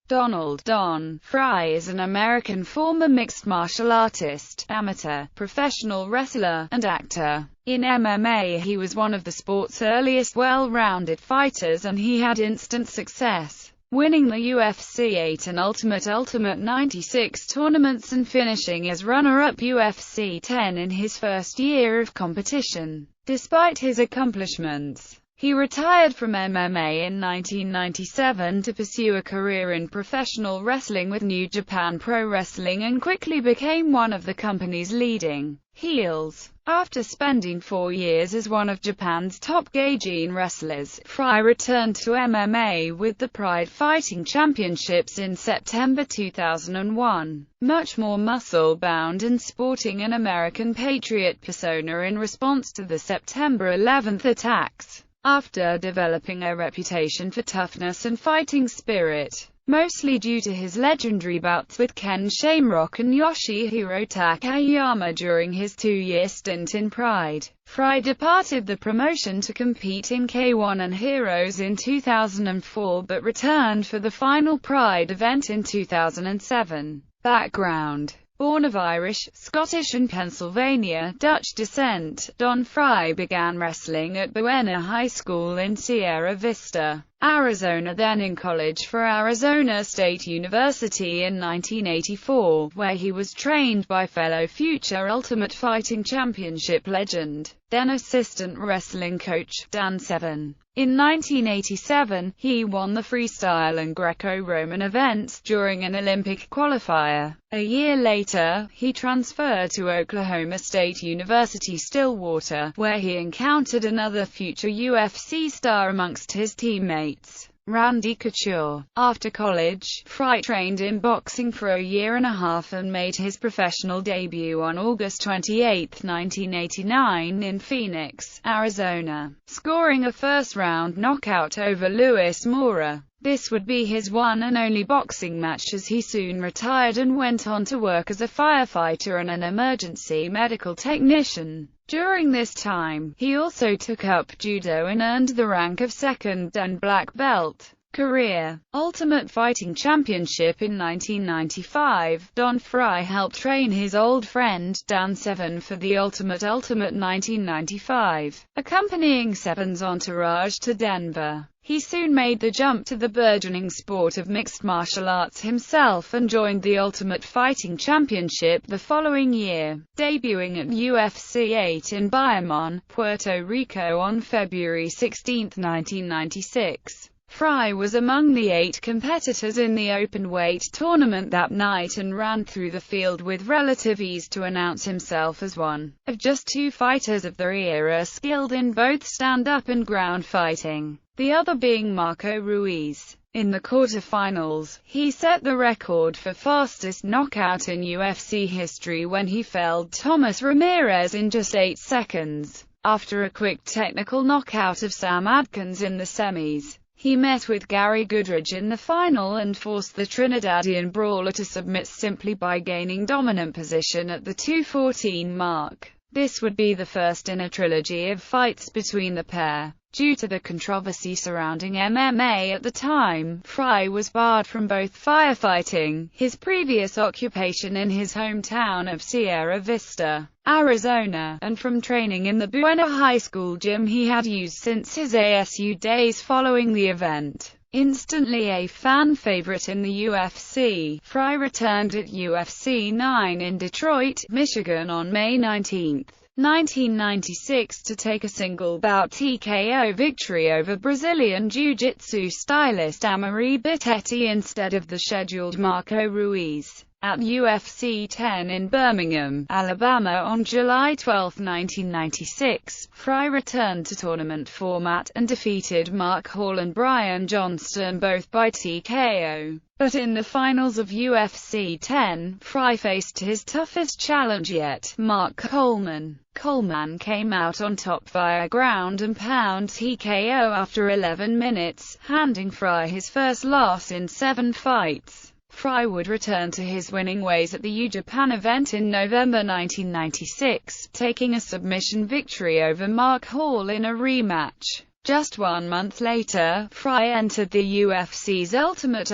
Donald "Don" Frye is an American former mixed martial artist, amateur, professional wrestler, and actor. In MMA, he was one of the sport's earliest well-rounded fighters, and he had instant success, winning the UFC 8 and Ultimate 96 tournaments and finishing as runner-up UFC 10 in his first year of competition. Despite his accomplishments, he retired from MMA in 1997 to pursue a career in professional wrestling with New Japan Pro Wrestling and quickly became one of the company's leading heels. After spending 4 years as one of Japan's top gaijin wrestlers, Frye returned to MMA with the Pride Fighting Championships in September 2001. Much more muscle-bound and sporting an American patriot persona in response to the September 11 attacks. After developing a reputation for toughness and fighting spirit, mostly due to his legendary bouts with Ken Shamrock and Yoshihiro Takayama during his 2-year stint in Pride, Frye departed the promotion to compete in K1 and Heroes in 2004 but returned for the final Pride event in 2007. Background: born of Irish, Scottish and Pennsylvania Dutch descent, Don Frye began wrestling at Buena High School in Sierra Vista, Arizona, then in college for Arizona State University in 1984, where he was trained by fellow future Ultimate Fighting Championship legend, then assistant wrestling coach, Dan Severn. In 1987, he won the freestyle and Greco-Roman events during an Olympic qualifier. A year later, he transferred to Oklahoma State University Stillwater, where he encountered another future UFC star amongst his teammates, Randy Couture. After college, Frye trained in boxing for a year and a half and made his professional debut on August 28, 1989 in Phoenix, Arizona, scoring a first-round knockout over Luis Mora. This would be his one and only boxing match, as he soon retired and went on to work as a firefighter and an emergency medical technician. During this time, he also took up judo and earned the rank of second and black belt. Career: Ultimate Fighting Championship in 1995, Don Frye helped train his old friend, Dan Severn, for the Ultimate 1995, accompanying Severn's entourage to Denver. He soon made the jump to the burgeoning sport of mixed martial arts himself and joined the Ultimate Fighting Championship the following year, debuting at UFC 8 in Bayamon, Puerto Rico on February 16, 1996. Frye was among the 8 competitors in the open-weight tournament that night and ran through the field with relative ease to announce himself as one of just 2 fighters of the era skilled in both stand-up and ground fighting, the other being Marco Ruiz. In the quarterfinals, he set the record for fastest knockout in UFC history when he felled Thomas Ramirez in just 8 seconds. After a quick technical knockout of Sam Adkins in the semis, he met with Gary Goodridge in the final and forced the Trinidadian brawler to submit simply by gaining dominant position at the 2:14 mark. This would be the first in a trilogy of fights between the pair. Due to the controversy surrounding MMA at the time, Frye was barred from both firefighting, his previous occupation in his hometown of Sierra Vista, Arizona, and from training in the Buena High School gym he had used since his ASU days following the event. Instantly a fan favorite in the UFC, Frye returned at UFC 9 in Detroit, Michigan on May 19, 1996 to take a single-bout TKO victory over Brazilian Jiu-Jitsu stylist Amaury Bitetti instead of the scheduled Marco Ruiz. At UFC 10 in Birmingham, Alabama on July 12, 1996, Frye returned to tournament format and defeated Mark Hall and Brian Johnston both by TKO. But in the finals of UFC 10, Frye faced his toughest challenge yet, Mark Coleman. Coleman came out on top via ground and pound TKO after 11 minutes, handing Frye his first loss in 7 fights. Frye would return to his winning ways at the New Japan event in November 1996, taking a submission victory over Mark Hall in a rematch. Just 1 month later, Frye entered the UFC's Ultimate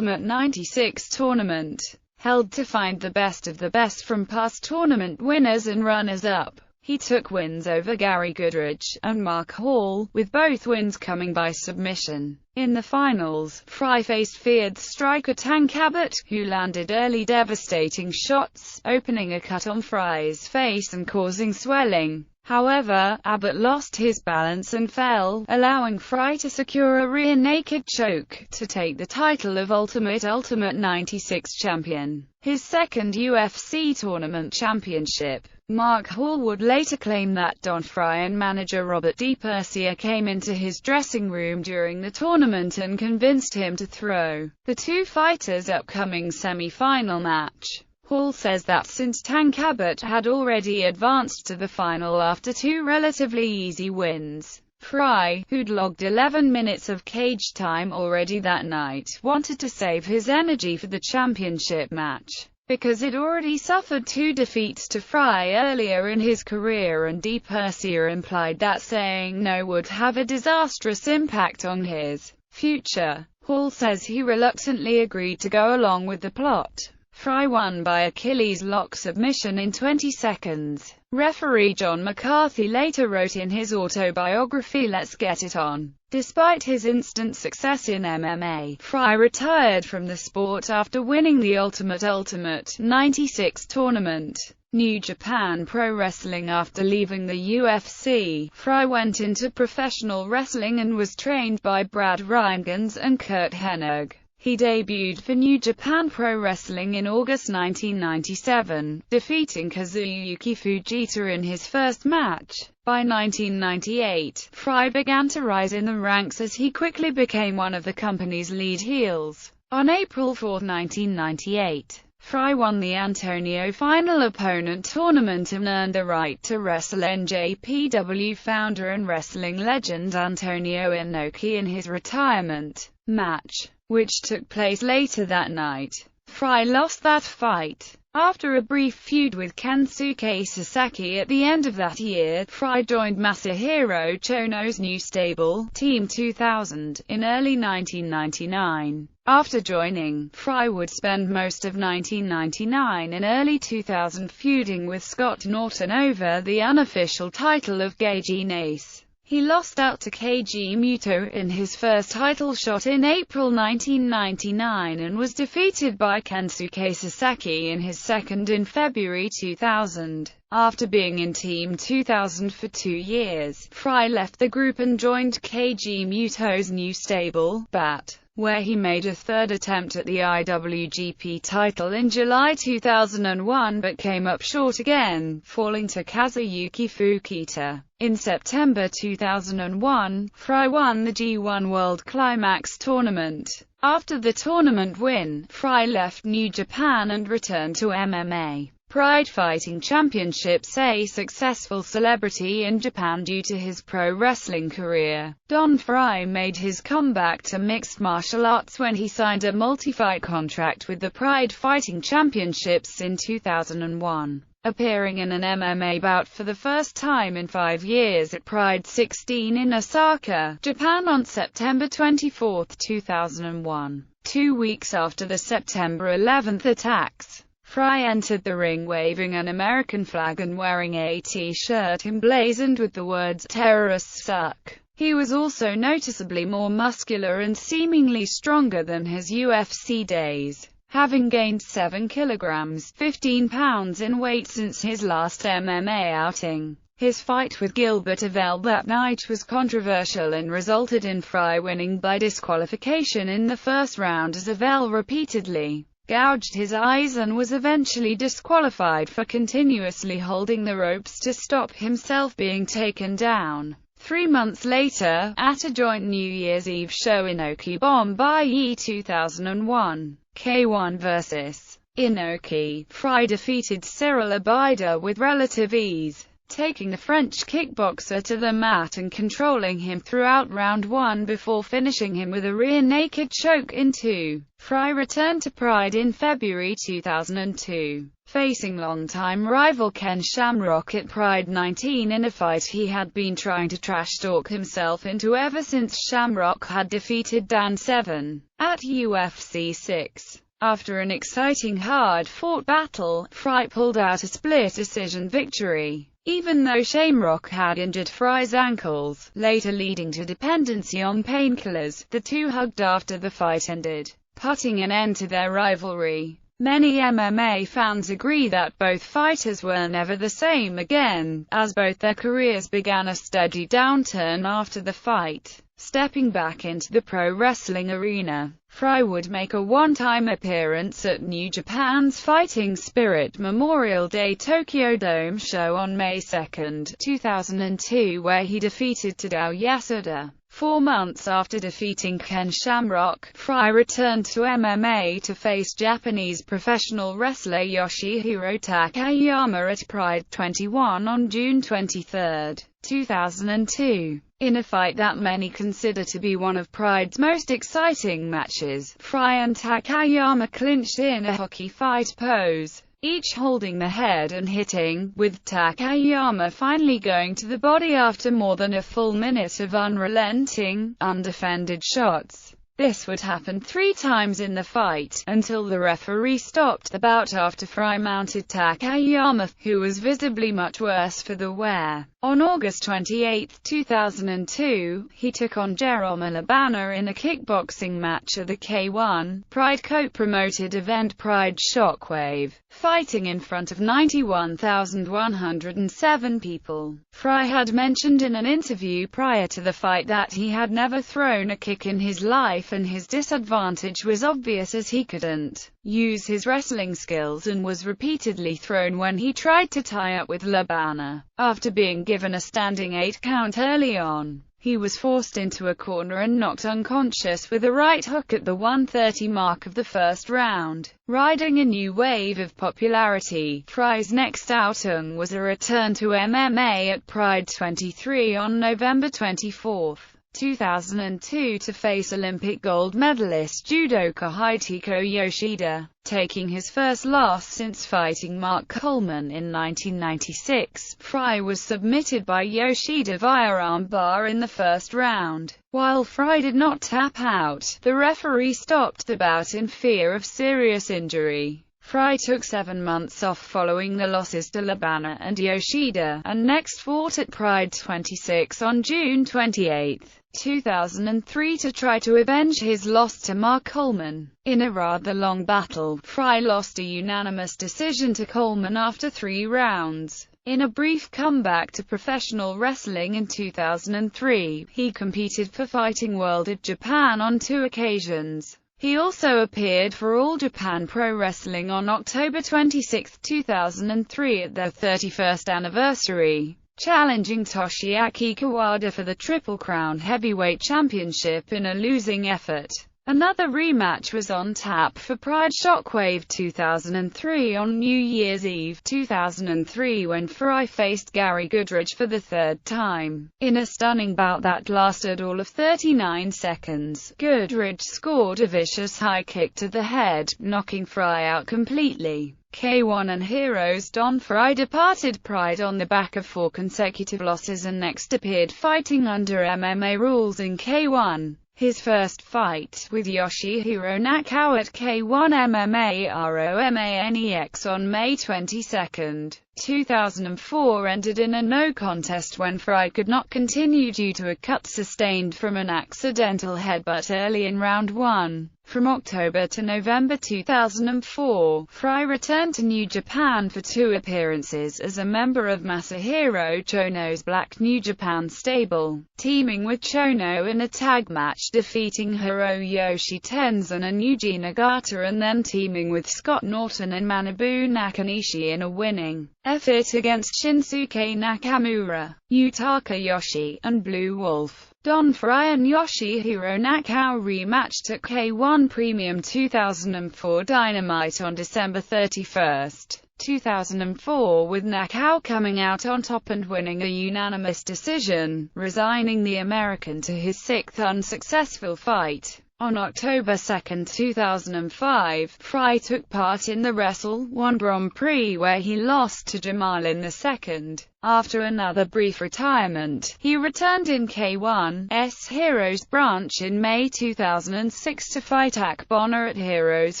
96 tournament, held to find the best of the best from past tournament winners and runners-up. He took wins over Gary Goodridge and Mark Hall, with both wins coming by submission. In the finals, Frye faced feared striker Tank Abbott, who landed early devastating shots, opening a cut on Frye's face and causing swelling. However, Abbott lost his balance and fell, allowing Frye to secure a rear naked choke, to take the title of Ultimate 96 champion. His second UFC tournament championship. Mark Hall would later claim that Don Frye and manager Robert DiPersia came into his dressing room during the tournament and convinced him to throw the two fighters' upcoming semi-final match. Hall says that since Tank Abbott had already advanced to the final after two relatively easy wins, Frye, who'd logged 11 minutes of cage time already that night, wanted to save his energy for the championship match, because he'd already suffered 2 defeats to Frye earlier in his career, and DiPersia implied that saying no would have a disastrous impact on his future. Hall says he reluctantly agreed to go along with the plot. Frye won by Achilles lock submission in 20 seconds. Referee John McCarthy later wrote in his autobiography Let's Get It On. Despite his instant success in MMA, Frye retired from the sport after winning the Ultimate 96 tournament. New Japan Pro Wrestling. After leaving the UFC, Frye went into professional wrestling and was trained by Brad Rheingans and Kurt Hennig. He debuted for New Japan Pro Wrestling in August 1997, defeating Kazuyuki Fujita in his first match. By 1998, Frye began to rise in the ranks as he quickly became one of the company's lead heels. On April 4, 1998, Frye won the Antonio Final Opponent tournament and earned the right to wrestle NJPW founder and wrestling legend Antonio Inoki in his retirement match, which took place later that night. Frye lost that fight. After a brief feud with Kensuke Sasaki at the end of that year, Frye joined Masahiro Chono's new stable, Team 2000, in early 1999. After joining, Frye would spend most of 1999 and early 2000 feuding with Scott Norton over the unofficial title of Geiji Nace. He lost out to Keiji Muto in his first title shot in April 1999 and was defeated by Kensuke Sasaki in his second in February 2000. After being in Team 2000 for 2 years, Frye left the group and joined Keiji Muto's new stable, BAT, where he made a third attempt at the IWGP title in July 2001 but came up short again, falling to Kazuyuki Fujita. In September 2001, Frye won the G1 World Climax tournament. After the tournament win, Frye left New Japan and returned to MMA. Pride Fighting Championships, a successful celebrity in Japan due to his pro wrestling career. Don Frye made his comeback to mixed martial arts when he signed a multi-fight contract with the Pride Fighting Championships in 2001. Appearing in an MMA bout for the first time in 5 years at Pride 16 in Osaka, Japan on September 24, 2001. 2 weeks after the September 11 attacks, Frye entered the ring waving an American flag and wearing a T-shirt emblazoned with the words "Terrorists suck." He was also noticeably more muscular and seemingly stronger than his UFC days, having gained 7 kilograms, 15 pounds in weight since his last MMA outing. His fight with Gilbert Avell that night was controversial and resulted in Frye winning by disqualification in the first round as Avell repeatedly gouged his eyes and was eventually disqualified for continuously holding the ropes to stop himself being taken down. 3 months later, at a joint New Year's Eve show Inoki Bombay 2001, K1 vs. Inoki, Frye defeated Cyril Abida with relative ease. taking the French kickboxer to the mat and controlling him throughout round 1 before finishing him with a rear naked choke in 2. Frye returned to Pride in February 2002, facing longtime rival Ken Shamrock at Pride 19 in a fight he had been trying to trash-talk himself into ever since Shamrock had defeated Dan Severn at UFC 6. After an exciting hard-fought battle, Frye pulled out a split-decision victory, even though Shamrock had injured Frye's ankles, later leading to dependency on painkillers. The two hugged after the fight ended, putting an end to their rivalry. Many MMA fans agree that both fighters were never the same again, as both their careers began a steady downturn after the fight. Stepping back into the pro wrestling arena, Frye would make a one-time appearance at New Japan's Fighting Spirit Memorial Day Tokyo Dome show on May 2, 2002, where he defeated Tadao Yasuda. 4 months after defeating Ken Shamrock, Frye returned to MMA to face Japanese professional wrestler Yoshihiro Takayama at Pride 21 on June 23, 2002. In a fight that many consider to be one of Pride's most exciting matches, Frye and Takayama clinched in a hockey fight pose, each holding the head and hitting, with Takayama finally going to the body after more than a full minute of unrelenting, undefended shots. This would happen 3 times in the fight, until the referee stopped the bout after Frye mounted Takayama, who was visibly much worse for the wear. On August 28, 2002, he took on Jerome Labana in a kickboxing match at the K1 Pride co-promoted event Pride Shockwave, fighting in front of 91,107 people. Frye had mentioned in an interview prior to the fight that he had never thrown a kick in his life, and his disadvantage was obvious as he couldn't use his wrestling skills and was repeatedly thrown when he tried to tie up with Labana. After being given a standing 8 count early on, he was forced into a corner and knocked unconscious with a right hook at the 1:30 mark of the first round. Riding a new wave of popularity, Frye's next outing was a return to MMA at Pride 23 on November 24, 2002 to face Olympic gold medalist judoka Hideko Yoshida, taking his first loss since fighting Mark Coleman in 1996. Frye was submitted by Yoshida via armbar in the first round. While Frye did not tap out, the referee stopped the bout in fear of serious injury. Frye took 7 months off following the losses to Labana and Yoshida, and next fought at Pride 26 on June 28, 2003 to try to avenge his loss to Mark Coleman. In a rather long battle, Frye lost a unanimous decision to Coleman after 3 rounds. In a brief comeback to professional wrestling in 2003, he competed for Fighting World at Japan on 2 occasions. He also appeared for All Japan Pro Wrestling on October 26, 2003 at their 31st anniversary, challenging Toshiaki Kawada for the Triple Crown Heavyweight Championship in a losing effort. Another rematch was on tap for Pride Shockwave 2003 on New Year's Eve 2003 when Frye faced Gary Goodridge for the 3rd time. In a stunning bout that lasted all of 39 seconds, Goodridge scored a vicious high kick to the head, knocking Frye out completely. K1 and Heroes Don Frye departed Pride on the back of 4 consecutive losses and next appeared fighting under MMA rules in K1. His first fight, with Yoshihiro Nakao at K1 MMA ROMANEX on May 22, 2004 ended in a no contest when Frye could not continue due to a cut sustained from an accidental headbutt early in round 1. From October to November 2004, Frye returned to New Japan for 2 appearances as a member of Masahiro Chono's Black New Japan stable, teaming with Chono in a tag match defeating Hiroyoshi Tenzan and Yuji Nagata, and then teaming with Scott Norton and Manabu Nakanishi in a winning effort against Shinsuke Nakamura, Yutaka Yoshi, and Blue Wolf. Don Frye and Yoshihiro Nakao rematched at K1 Premium 2004 Dynamite on December 31, 2004 with knockout, coming out on top and winning a unanimous decision, resigning the American to his sixth unsuccessful fight. On October 2, 2005, Frye took part in the Wrestle 1 Grand Prix where he lost to Jamal in the second. After another brief retirement, he returned in K1's Heroes branch in May 2006 to fight Akbonner at Heroes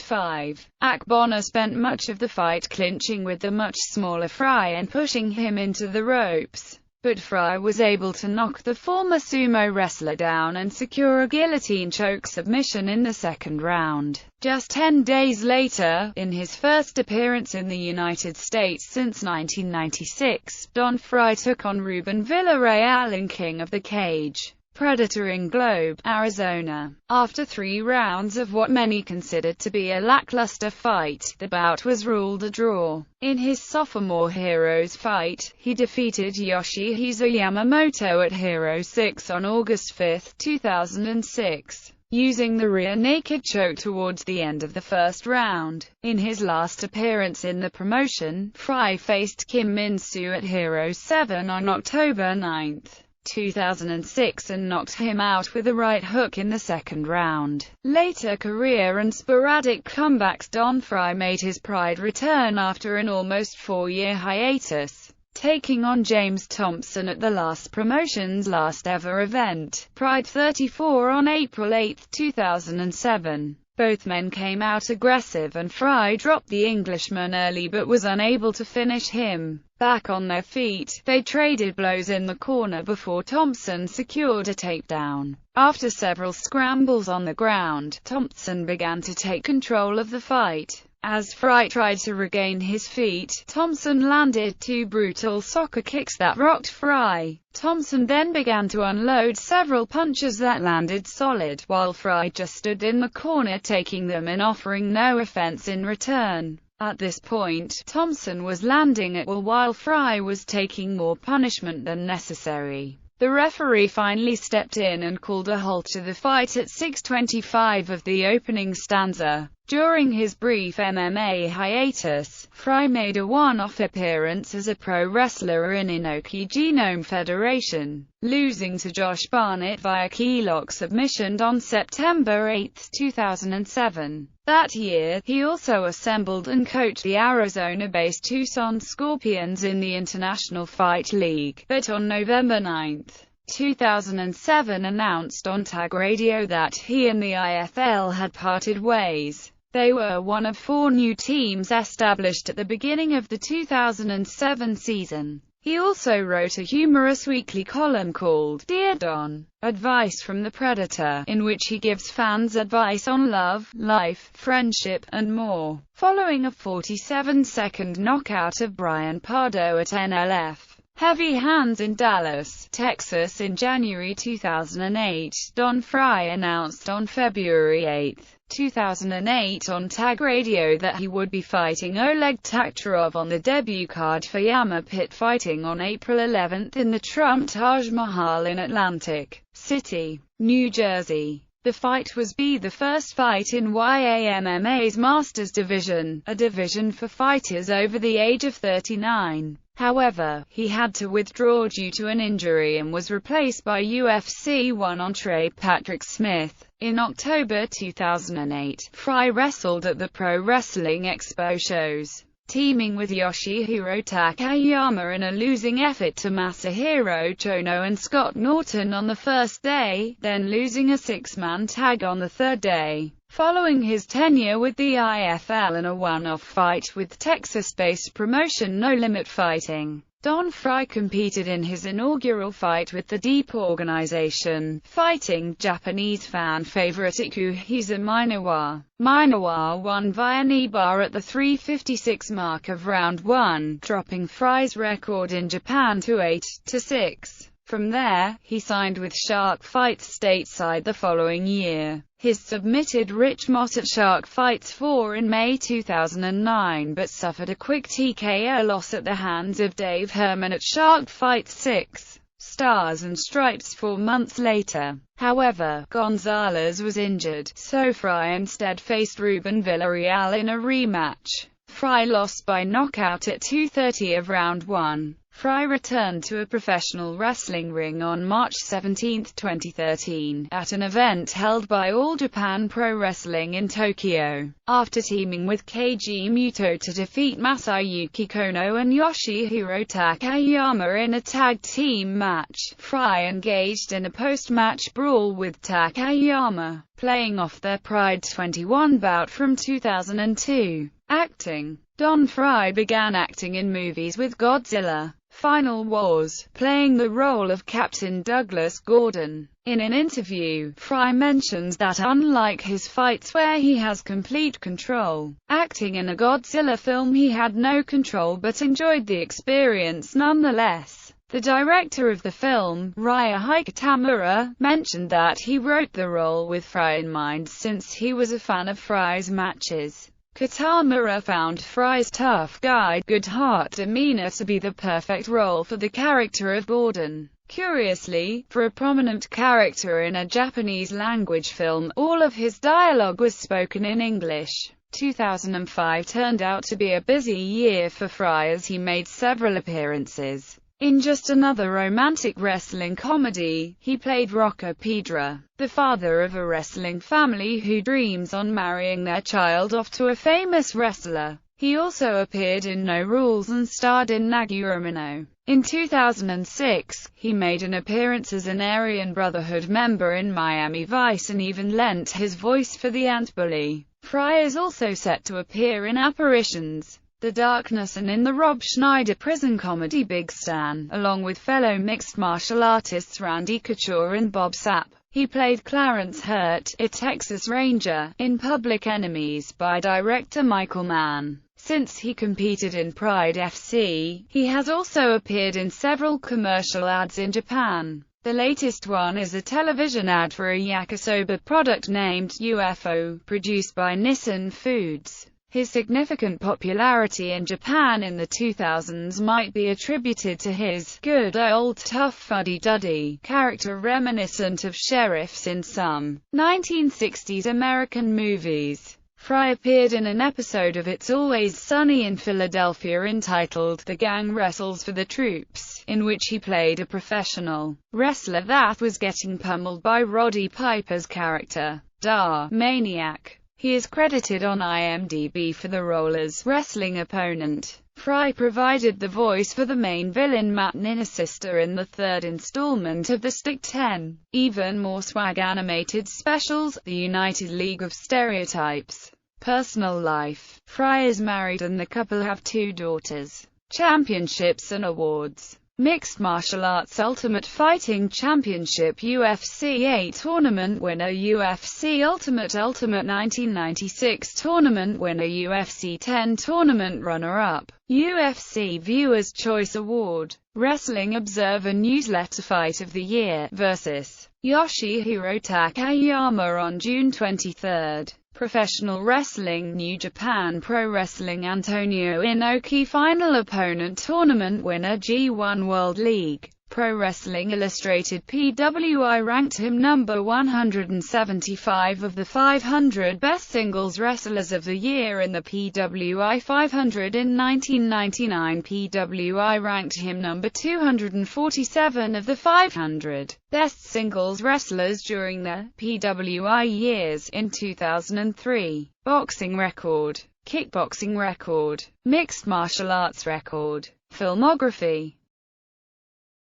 5. Akbonner spent much of the fight clinching with the much smaller Frye and pushing him into the ropes, but Frye was able to knock the former sumo wrestler down and secure a guillotine choke submission in the second round. Just 10 days later, in his first appearance in the United States since 1996, Don Frye took on Ruben Villarreal in King of the Cage Predator in Globe, Arizona. After 3 rounds of what many considered to be a lackluster fight, the bout was ruled a draw. In his sophomore Heroes fight, he defeated Yoshihisa Yamamoto at Heroes 6 on August 5, 2006. Using the rear naked choke towards the end of the first round. In his last appearance in the promotion, Frye faced Kim Min-soo at Heroes 7 on October 9, 2006 and knocked him out with a right hook in the second round. Later career and sporadic comebacks. Don Frye made his Pride return after an almost 4-year hiatus, taking on James Thompson at the last promotion's last ever event, Pride 34 on April 8, 2007. Both men came out aggressive and Frye dropped the Englishman early but was unable to finish him. Back on their feet, they traded blows in the corner before Thompson secured a takedown. After several scrambles on the ground, Thompson began to take control of the fight. As Frye tried to regain his feet, Thompson landed 2 brutal soccer kicks that rocked Frye. Thompson then began to unload several punches that landed solid, while Frye just stood in the corner taking them and offering no offense in return. At this point, Thompson was landing at will while Frye was taking more punishment than necessary. The referee finally stepped in and called a halt to the fight at 6:25 of the opening stanza. During his brief MMA hiatus, Frye made a one-off appearance as a pro wrestler in Inoki Genome Federation, losing to Josh Barnett via keylock submission on September 8, 2007. That year, he also assembled and coached the Arizona-based Tucson Scorpions in the International Fight League, but on November 9, 2007 announced on Tag Radio that he and the IFL had parted ways. They were one of 4 new teams established at the beginning of the 2007 season. He also wrote a humorous weekly column called Dear Don, Advice from the Predator, in which he gives fans advice on love, life, friendship, and more. Following a 47-second knockout of Brian Pardo at NLF Heavy Hands in Dallas, Texas in January 2008, Don Frye announced on February 8, 2008 on Tag Radio that he would be fighting Oleg Taktarov on the debut card for Yama Pit Fighting on April 11 in the Trump Taj Mahal in Atlantic City, New Jersey. The fight was the first fight in YAMMA's Masters Division, a division for fighters over the age of 39. However, he had to withdraw due to an injury and was replaced by UFC 1 entree Patrick Smith. In October 2008, Frye wrestled at the Pro Wrestling Expo shows, teaming with Yoshihiro Takayama in a losing effort to Masahiro Chono and Scott Norton on the first day, then losing a 6-man tag on the third day. Following his tenure with the IFL and a one-off fight with Texas-based promotion No Limit Fighting, Don Frye competed in his inaugural fight with the Deep organization, fighting Japanese fan favorite Ikuhisa Minowa. Minowa won via knee bar at the 3:56 mark of round 1, dropping Frye's record in Japan to 8-6. From there, he signed with Shark Fights stateside the following year. His submitted Rich Mott at Shark Fights 4 in May 2009 but suffered a quick TKO loss at the hands of Dave Herman at Shark Fights 6. Stars and Stripes 4 months later. However, Gonzalez was injured, so Frye instead faced Ruben Villarreal in a rematch. Frye lost by knockout at 2:30 of round 1. Frye returned to a professional wrestling ring on March 17, 2013, at an event held by All Japan Pro Wrestling in Tokyo. After teaming with Keiji Muto to defeat Masayuki Kono and Yoshihiro Takayama in a tag team match, Frye engaged in a post-match brawl with Takayama, playing off their Pride 21 bout from 2002. Acting. Don Frye began acting in movies with Godzilla, Final Wars, playing the role of Captain Douglas Gordon. In an interview, Frye mentions that unlike his fights where he has complete control, acting in a Godzilla film he had no control but enjoyed the experience nonetheless. The director of the film, Ryuhei Kitamura, mentioned that he wrote the role with Frye in mind since he was a fan of Frye's matches. Kitamura found Frye's tough guy, good heart demeanor to be the perfect role for the character of Gordon. Curiously, for a prominent character in a Japanese-language film, all of his dialogue was spoken in English. 2005 turned out to be a busy year for Frye as he made several appearances. In Just Another Romantic Wrestling Comedy, he played Rocco Pedra, the father of a wrestling family who dreams on marrying their child off to a famous wrestler. He also appeared in No Rules and starred in Naguramino. In 2006, he made an appearance as an Aryan Brotherhood member in Miami Vice and even lent his voice for the Ant Bully. Frye is also set to appear in Apparitions, The Darkness and in the Rob Schneider prison comedy Big Stan, along with fellow mixed martial artists Randy Couture and Bob Sapp. He played Clarence Hurt, a Texas Ranger, in Public Enemies by director Michael Mann. Since he competed in Pride FC, he has also appeared in several commercial ads in Japan. The latest one is a television ad for a yakisoba product named UFO, produced by Nissan Foods. His significant popularity in Japan in the 2000s might be attributed to his good old tough fuddy-duddy character reminiscent of sheriffs in some 1960s American movies. Frye appeared in an episode of It's Always Sunny in Philadelphia entitled The Gang Wrestles for the Troops, in which he played a professional wrestler that was getting pummeled by Roddy Piper's character, Da Maniac. He is credited on IMDb for the role as wrestling opponent. Frye provided the voice for the main villain Matt Ninasister in the third installment of the Stick 10, Even More Swag animated specials, The United League of Stereotypes. Personal life. Frye is married and the couple have 2 daughters. Championships and awards. Mixed Martial Arts Ultimate Fighting Championship UFC 8 Tournament winner, UFC Ultimate 1996 Tournament winner, UFC 10 Tournament runner-up, UFC Viewers' Choice Award, Wrestling Observer Newsletter Fight of the Year vs. Yoshihiro Takayama on June 23. Professional Wrestling New Japan Pro Wrestling Antonio Inoki Final Opponent Tournament winner G1 World League Pro Wrestling Illustrated PWI ranked him number 175 of the 500 best singles wrestlers of the year in the PWI 500 in 1999. PWI ranked him number 247 of the 500 best singles wrestlers during the PWI years in 2003. Boxing record, kickboxing record, mixed martial arts record, filmography.